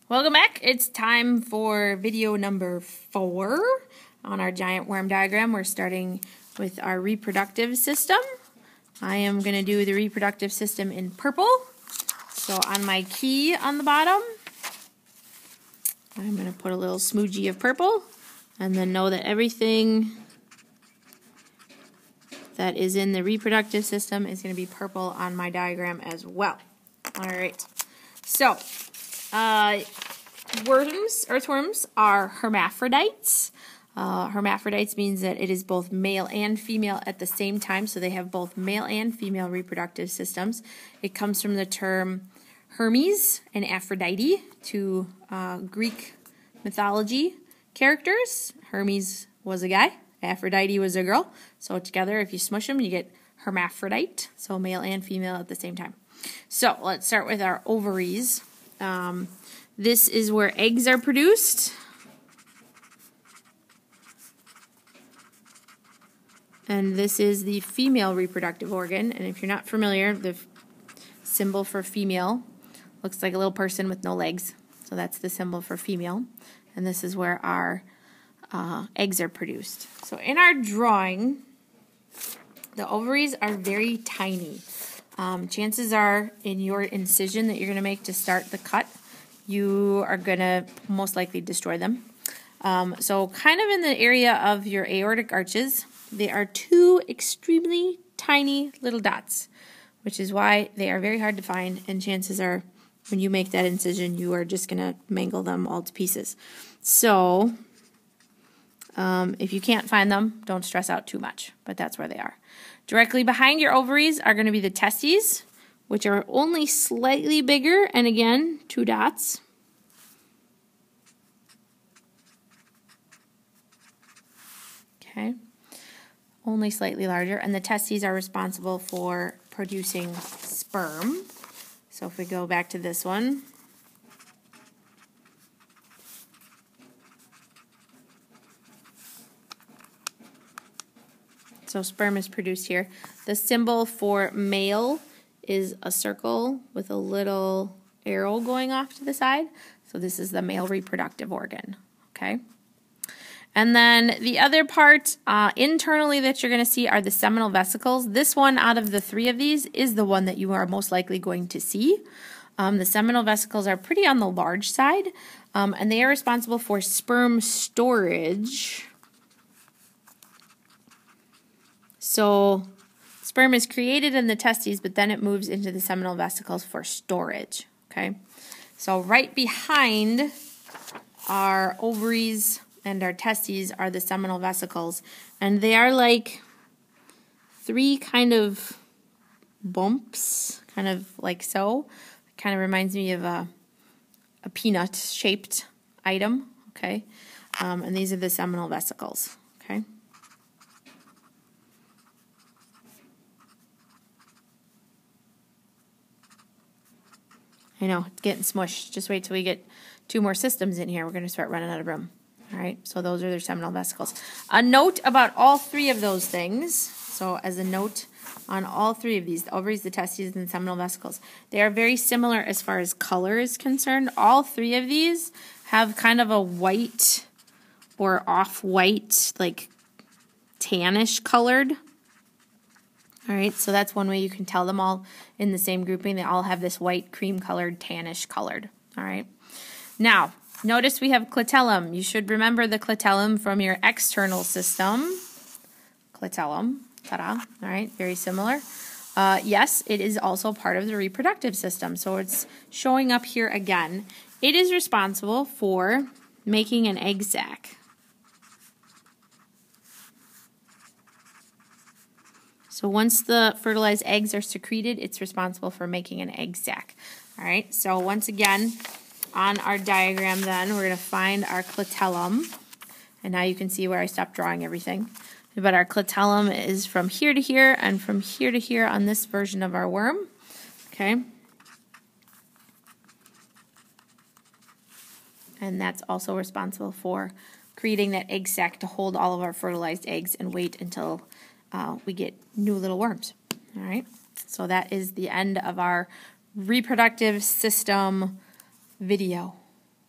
Welcome back. It's time for video number 4 on our giant worm diagram. We're starting with our reproductive system. I am going to do the reproductive system in purple. So on my key on the bottom, I'm going to put a little smoochie of purple, and then know that everything that is in the reproductive system is going to be purple on my diagram as well. All right. So, earthworms are hermaphrodites. Hermaphrodites means that it is both male and female at the same time, so they have both male and female reproductive systems. It comes from the term Hermes and Aphrodite, two Greek mythology characters. Hermes was a guy, Aphrodite was a girl, so together if you smush them you get hermaphrodite, so male and female at the same time. So let's start with our ovaries. This is where eggs are produced. And this is the female reproductive organ. And if you're not familiar, the symbol for female looks like a little person with no legs. So that's the symbol for female. And this is where our eggs are produced. So in our drawing, the ovaries are very tiny. Chances are in your incision that you're going to make to start the cut, you are going to most likely destroy them. So kind of in the area of your aortic arches, they are two extremely tiny little dots, which is why they are very hard to find, and chances are when you make that incision, you are just going to mangle them all to pieces. So if you can't find them, don't stress out too much, but that's where they are. Directly behind your ovaries are going to be the testes, which are only slightly bigger, and again, two dots. Okay, only slightly larger, and the testes are responsible for producing sperm. So if we go back to this one, so sperm is produced here. The symbol for male is a circle with a little arrow going off to the side. So this is the male reproductive organ, okay? And then the other part internally that you're going to see are the seminal vesicles. This one out of the 3 of these is the one that you are most likely going to see. The seminal vesicles are pretty on the large side, and they are responsible for sperm storage. So sperm is created in the testes, but then it moves into the seminal vesicles for storage, okay? So right behind our ovaries and our testes are the seminal vesicles, and they are like 3 kind of bumps, kind of like so. It kind of reminds me of a peanut-shaped item, okay? And these are the seminal vesicles, okay? I know, it's getting smushed. Just wait till we get 2 more systems in here. We're going to start running out of room. All right, so those are their seminal vesicles. A note about all 3 of those things. So as a note on all 3 of these, the ovaries, the testes, and the seminal vesicles, they are very similar as far as color is concerned. All 3 of these have kind of a white or off-white, like tannish colored. All right, so that's one way you can tell them all in the same grouping. They all have this white, cream-colored, tannish colored. All right. Now, notice we have clitellum. You should remember the clitellum from your external system. Clitellum, ta-da. All right, very similar. Yes, it is also part of the reproductive system, so it's showing up here again. It is responsible for making an egg sac. So once the fertilized eggs are secreted, it's responsible for making an egg sac. All right, so once again, on our diagram then, we're going to find our clitellum. And now you can see where I stopped drawing everything. But our clitellum is from here to here and from here to here on this version of our worm. Okay. And that's also responsible for creating that egg sac to hold all of our fertilized eggs and wait until we get new little worms. All right. So that is the end of our reproductive system video.